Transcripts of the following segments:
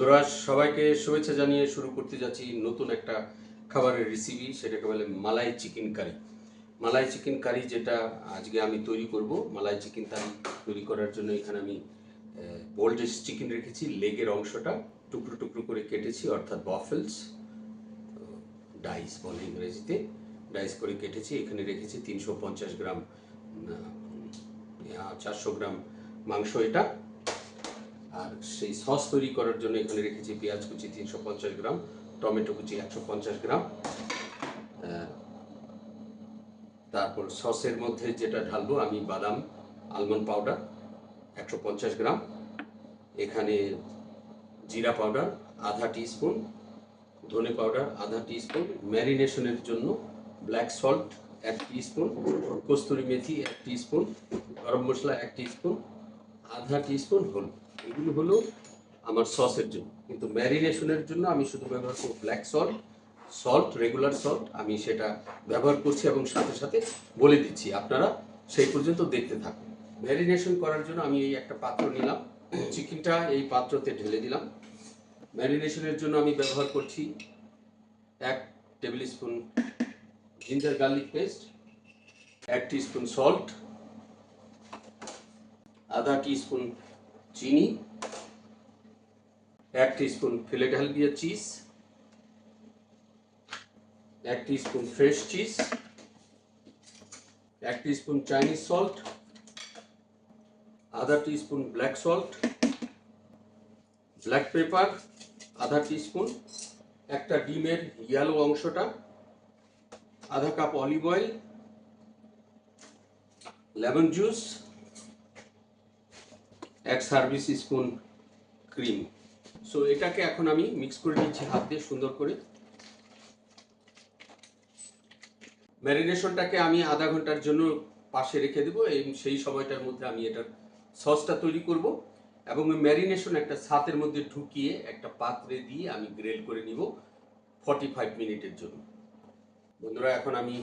বন্ধুরা সবাইকে শুভেচ্ছা জানিয়ে শুরু করতে যাচ্ছি নতুন একটা খাবারের রেসিপি, সেটাকে বলে মালাই চিকেন কারি। মালাই চিকেন কারি যেটা আজকে আমি তৈরি করব। মালাই চিকেন কারি তৈরি করার জন্য এখানে আমি বোল্ডেস চিকেন রেখেছি। লেগের অংশটা টুকরো টুকরো করে কেটেছি, অর্থাৎ বফেলস ডাইস বলে ইংরেজিতে। ডাইস করে কেটেছি। এখানে রেখেছি 350 গ্রাম 400 গ্রাম মাংস এটা। আর সেই সস তৈরি করার জন্য এখানে রেখেছি পেঁয়াজ কুচি 350 গ্রাম, টমেটো কুচি 150 গ্রাম। তারপর সসের মধ্যে যেটা ঢালবো আমি বাদাম আলমন্ড পাউডার 150 গ্রাম, এখানে জিরা পাউডার আধা টিস্পুন, ধনে পাউডার আধা টিস্পুন, ম্যারিনেশনের জন্য ব্ল্যাক সল্ট 1 টিস্পুন, কস্তুরি মেথি 1 টিস্পুন, গরম মশলা 1 টিস্পুন, আধা টিস্পুন হলুদ। এগুলো হলো আমার সসের জন্য। কিন্তু ম্যারিনেশনের জন্য আমি শুধু ব্যবহার করব ব্ল্যাক সল্ট রেগুলার সল্ট। আমি সেটা ব্যবহার করছি এবং সাথে সাথে বলে দিচ্ছি, আপনারা সেই পর্যন্ত দেখতে থাকুন। ম্যারিনেশন করার জন্য আমি এই একটা পাত্র নিলাম, চিকেনটা এই পাত্রতে ঢেলে দিলাম। ম্যারিনেশনের জন্য আমি ব্যবহার করছি 1 tablespoon ginger garlic paste, 1 teaspoon salt, আধা টিস্পুন চিনি, 1 teaspoon Philadelphia cheese, 1 teaspoon fresh cheese, 1 teaspoon Chinese salt, আধা teaspoon black salt, black pepper আধা টিস্পুন, একটা ডিমের ইয়েলো অংশটা, আধা cup olive oil, lemon juice, 1 service spoon cream. So এটাকে এখন আমি মিক্স করে নিচ্ছি হাত দিয়ে সুন্দর করে। ম্যারিনেশনটাকে আমি আধা ঘন্টার জন্য পাশে রেখে দেবো। সেই সময়টার মধ্যে আমি এটার সসটা তৈরি করব এবং ম্যারিনেশন একটা ছাতের মধ্যে ঢুকিয়ে একটা পাত্রে দিয়ে আমি গ্রিল করে নিব 45 মিনিটের জন্য। বন্ধুরা এখন আমি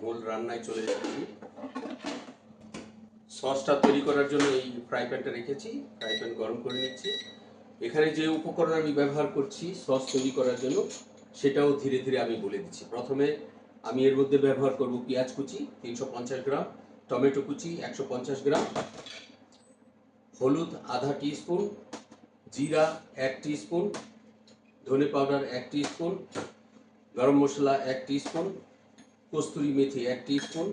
মূল রান্নায় চলে যাচ্ছি। সসটা তৈরি করার জন্য এই ফ্রাই প্যানটা রেখেছি, ফ্রাই প্যান গরম করে নিচ্ছি। এখানে যে উপকরণ আমি ব্যবহার করছি সস তৈরি করার জন্য সেটাও ধীরে ধীরে আমি বলে দিচ্ছি। প্রথমে আমি এর মধ্যে ব্যবহার করব পেঁয়াজ কুচি 350 গ্রাম, টমেটো কুচি 150 গ্রাম, হলুদ আধা টিস্পুন, জিরা 1 টিস্পুন, ধনে পাউডার 1 টিস্পুন, গরম মশলা 1 টিস্পুন, কস্তুরি মেথি 1 teaspoon,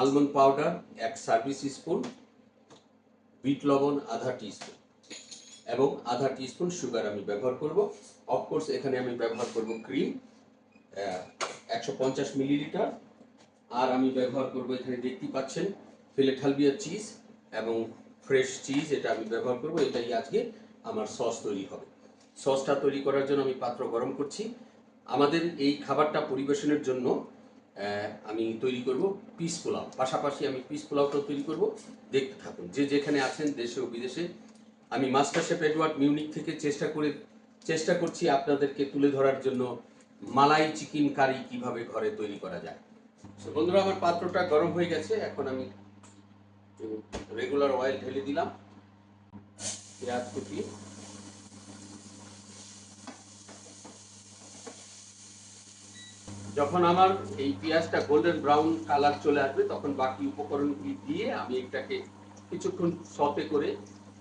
almond powder 1 service spoon, বিট লবণ আধা টিস্পুন এবং আধা টিস্পুন সুগার আমি ব্যবহার করব। অফকোর্স এখানে আমি ব্যবহার করব ক্রিম 150 মিলিলিটার। আর আমি ব্যবহার করব, এখানে দেখতে পাচ্ছেন ফিলাডেলফিয়া চিজ এবং ফ্রেশ চিজ, এটা আমি ব্যবহার করব। এটাই আজকে আমার সস তৈরি হবে। সসটা তৈরি করার জন্য আমি পাত্র গরম করছি। আমাদের এই খাবারটা পরিবেশনের জন্য আমি তৈরি করব পিস পোলাও, পাশাপাশি আমি পিস পোলাওটাও তৈরি করব। দেখতে থাকুন। যে যেখানে আছেন দেশে ও বিদেশে, আমি মাস্টার শেফ এডওয়ার্ড মিউনিক থেকে চেষ্টা করছি আপনাদেরকে তুলে ধরার জন্য মালাই চিকেন কারি কিভাবে ঘরে তৈরি করা যায়। তো বন্ধুরা আমার পাত্রটা গরম হয়ে গেছে। এখন আমি রেগুলার অয়েল ঢেলে দিলাম, পেঁয়াজ কুচি, যখন আমার এই পেঁয়াজটা গোল্ডেন ব্রাউন কালার চলে আসবে তখন বাকি উপকরণগুলি দিয়ে আমি এটাকে কিছুক্ষণ সতে করে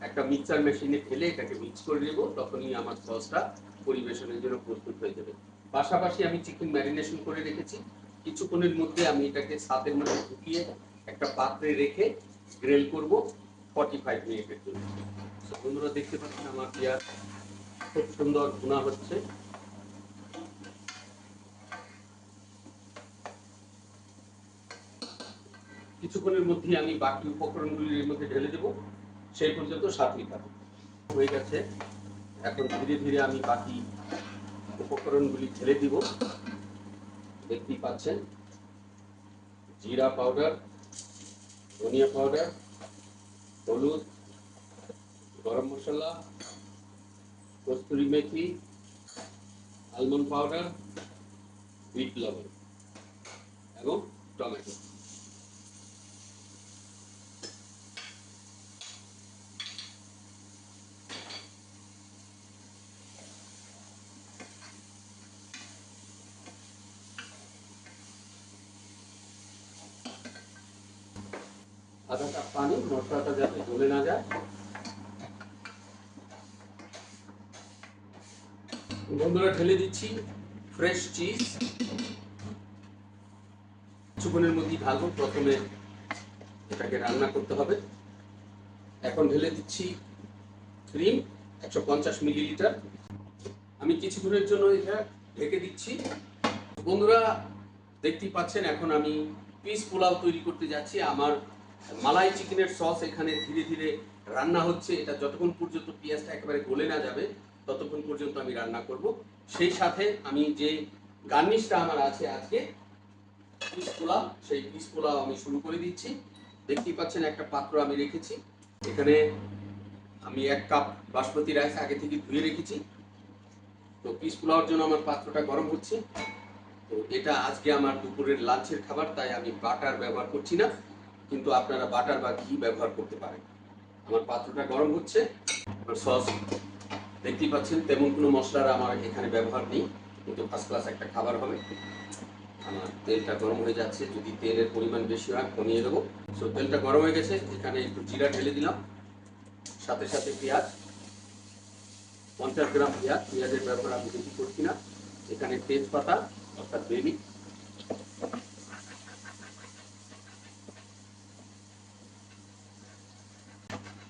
একটা মিক্সার মেশিনে ফেলে এটাকে মিক্স করে নেব। তখনই আমার সসটা পরিবেশনের জন্য প্রস্তুত হয়ে যাবে। পাশাপাশি আমি চিকেন ম্যারিনেশন করে রেখেছি। কিছুক্ষণের মধ্যে আমি এটাকে ছাতের মধ্যে ঢুকিয়ে একটা পাত্রে রেখে গ্রিল করব 45 মিনিটের জন্য। বন্ধুরা দেখতে পাচ্ছেন আমার পেঁয়াজ খুব সুন্দর ভুনা হচ্ছে। কিছুক্ষণের মধ্যে আমি বাকি উপকরণগুলি এর মধ্যে ঢেলে দেব। সেই পর্যন্ত সাথেই থাকুন। হয়ে গেছে। এখন ধীরে ধীরে আমি বাকি উপকরণগুলি ঢেলে দিব। দেখতেই পাচ্ছেন জিরা পাউডার, ধনিয়া পাউডার, হলুদ, গরম মশলা, কস্তুরি মেথি, আলমন্ড পাউডার, বিট লবণ এবং টমেটো। আধা কাপ পানি, মশলাটা যাতে গলে না যায়। বন্ধুরা ঢেলে দিচ্ছি ফ্রেশ চিজ, কিছুক্ষণের মধ্যেই ঢালবো, প্রথমে এটাকে রান্না করতে হবে। এখন ঢেলে দিচ্ছি ক্রিম 150 মিলিলিটার। আমি কিছুক্ষণের জন্য এটা ঢেকে দিচ্ছি। বন্ধুরা দেখতেই পাচ্ছেন এখন আমি পিস পোলাও তৈরি করতে যাচ্ছি। আমার মালাই চিকেনের সস এখানে ধীরে ধীরে রান্না হচ্ছে। এটা যতক্ষণ পর্যন্ত পেঁয়াজটা একেবারে গলে না যাবে ততক্ষণ পর্যন্ত আমি রান্না করব। সেই সাথে আমি যে গার্নিশটা আমার আছে আজকে পিস পোলাও, সেই পিস পোলাও আমি শুরু করে দিচ্ছি। দেখতেই পাচ্ছেন একটা পাত্র আমি রেখেছি। এখানে আমি 1 কাপ বাসমতি রাইস আগে থেকে ধুয়ে রেখেছি। তো পিস পোলাওর জন্য আমার পাত্রটা গরম হচ্ছে। তো এটা আজকে আমার দুপুরের লাঞ্চের খাবার, তাই আমি বাটার ব্যবহার করছি না, কিন্তু আপনারা বাটার বা ঘি ব্যবহার করতে পারেন। আমার পাত্রটা গরম হচ্ছে। আমার সস দেখতেই পাচ্ছেন, তেমন কোনো মশলার আমার এখানে ব্যবহার নেই, কিন্তু ফার্স্ট ক্লাস একটা খাবার হবে। আমার তেলটা গরম হয়ে যাচ্ছে, যদি তেলের পরিমাণ বেশি হয় কমিয়ে দেবো। সো তেলটা গরম হয়ে গেছে, এখানে একটু জিরা ঢেলে দিলাম, সাথে সাথে পেঁয়াজ 50 গ্রাম পেঁয়াজ। পেঁয়াজের ব্যবহার আমি বেশি করছি না। এখানে তেজপাতা অর্থাৎ বেলি,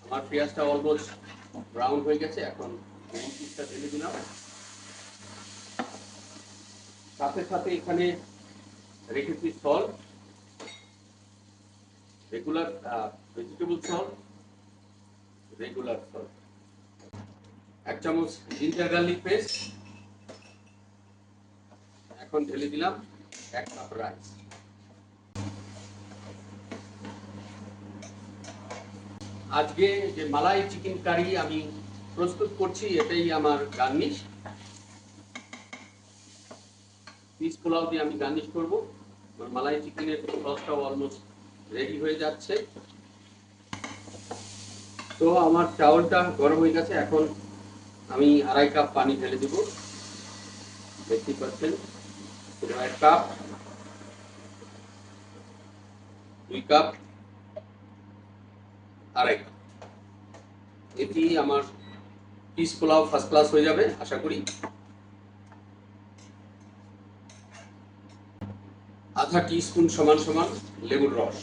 আমার পেঁয়াজটা অলমোস্ট ব্রাউন হয়ে গেছে। এখন বেলি পিসটা ঢেলে দিলাম, সাথে সাথে এখানে রেখেছি salt, regular vegetable salt, regular salt, 1 চামচ জিঞ্জার গার্লিক পেস্ট। এখন ঢেলে দিলাম 1 কাপ রাইস। আজকে যে মালাই চিকেন কারি আমি প্রস্তুত করছি, এটাই আমার গার্নিশ। পিস পোলাও দিয়ে আমি গার্নিশ করব। মালাই চিকেনের সসটাও অলমোস্ট রেডি হয়ে যাচ্ছে। তো আমার চাউলটা গরম হয়ে গেছে, এখন আমি 2.5 কাপ পানি ঢেলে দেব। দেখতেই পাচ্ছেন 1 কাপ, 2 কাপ, 2.5 কাপ। এটি আমার পিস পোলাও ফার্স্ট ক্লাস হয়ে যাবে আশা করি। আধা টিস্পুন সমান সমান লেবুর রস।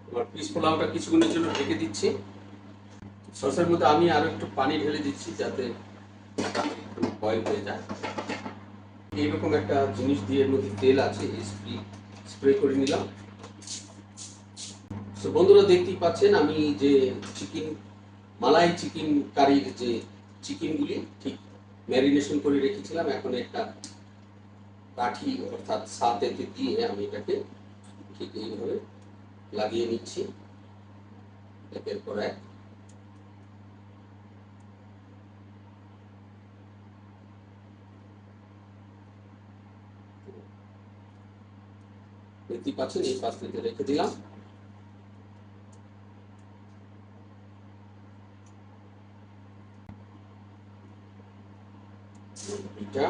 আমার পিস পোলাওটা কিছুক্ষণের জন্য ঢেকে দিচ্ছি। সসের মধ্যে আমি আরো একটু পানি ঢেলে দিচ্ছি যাতে বয়েল হয়ে যায়। এইরকম একটা জিনিস দিয়ে এর মধ্যে তেল আছে, স্প্রে করে নিলাম। তো বন্ধুরা দেখতেই পাচ্ছেন আমি যে চিকেন মালাই চিকেন কারির যে চিকেনগুলি ঠিক ম্যারিনেশন করে রেখেছিলাম, এখন একটা কাঠি অর্থাৎ সাতেতে দিয়ে আমি এটাকে ঠিক এইভাবে লাগিয়ে নিচ্ছি একের পর এক। দেখতেই পাচ্ছেন এই পাত্রতে রেখে দিলাম। এটা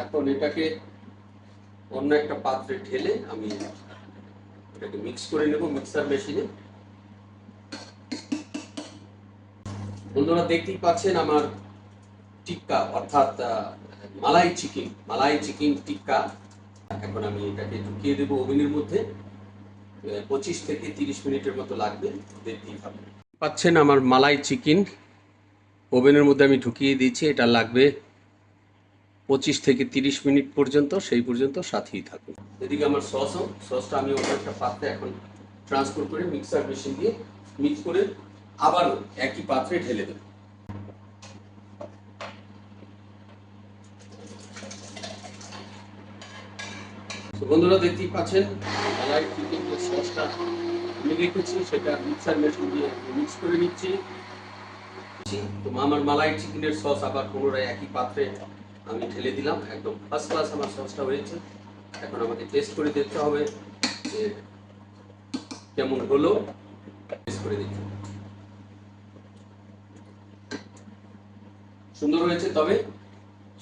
এখন এটাকে অন্য একটা পাত্রে ঢেলে আমি এটাকে মিক্স করে নেব মিক্সার মেশিনে। বন্ধুরা দেখতেই পাচ্ছেন আমার টিক্কা অর্থাৎ মালাই চিকেন টিক্কা। এখন আমি এটাকে ঢুকিয়ে দেবো ওভেনের মধ্যে। 25 থেকে 30 মিনিটের মতো লাগবে, দেখতেই পাবেন। পাচ্ছেন আমার মালাই চিকেন ওভেনের মধ্যে আমি ঢুকিয়ে দিয়েছি। এটা লাগবে 25 থেকে 30 মিনিট পর্যন্ত, সেই পর্যন্ত সাথেই থাকুন। এদিকে আমার সসটা আমি অন্য একটা পাত্রে এখন ট্রান্সফার করে মিক্সার মেশিন দিয়ে মিক্স করে আবারও একই পাত্রে ঢেলে দেব। বন্ধুরা দেখতেই পাচ্ছেন মালাই চিকেন যে সসটা আমি রেখেছি সেটা মিক্সার মেশিন দিয়ে মিক্স করে নিচ্ছি। তো আমার মালাই চিকেনের সস আবার পুনরায় একই পাত্রে আমি ঢেলে দিলাম। একদম ফার্স্ট ক্লাস আমার সসটা হয়েছে। এখন আমাকে টেস্ট করে দেখতে হবে যে কেমন হলো। টেস্ট করে দেখি। সুন্দর হয়েছে, তবে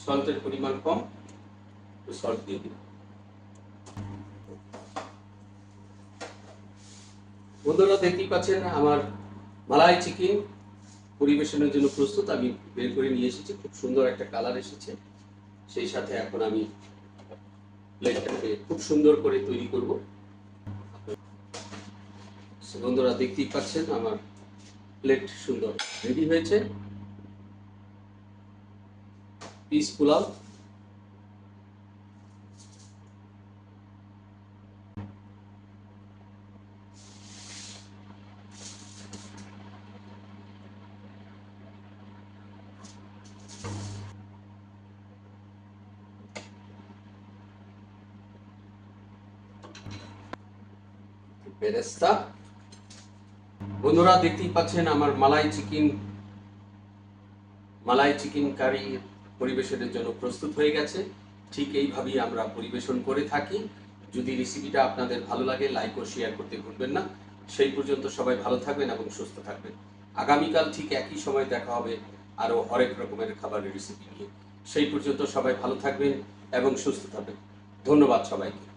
সল্টের পরিমাণ কম, সল্ট দিয়ে দিন। বন্ধুরা দেখতেই পাচ্ছেন আমার মালাই চিকেন পরিবেশনের জন্য প্রস্তুত। আমি বের করে নিয়ে এসেছি, খুব সুন্দর একটা কালার এসেছে। সেই সাথে এখন আমি প্লেটটাকে খুব সুন্দর করে তৈরি করব। বন্ধুরা দেখতেই পাচ্ছেন আমার প্লেট সুন্দর রেডি হয়েছে। পিস পোলাও, বেরেস্তা। বন্ধুরা দেখতেই পাচ্ছেন আমার মালাই চিকেন কারি পরিবেশনের জন্য প্রস্তুত হয়ে গেছে। ঠিক এইভাবেই আমরা পরিবেশন করে থাকি। যদি রেসিপিটা আপনাদের ভালো লাগে, লাইক ও শেয়ার করতে ভুলবেন না। সেই পর্যন্ত সবাই ভালো থাকবেন এবং সুস্থ থাকবেন। আগামীকাল ঠিক একই সময় দেখা হবে আরো হরেক রকমের খাবারের রেসিপি নিয়ে। সেই পর্যন্ত সবাই ভালো থাকবেন এবং সুস্থ থাকবেন। ধন্যবাদ সবাইকে।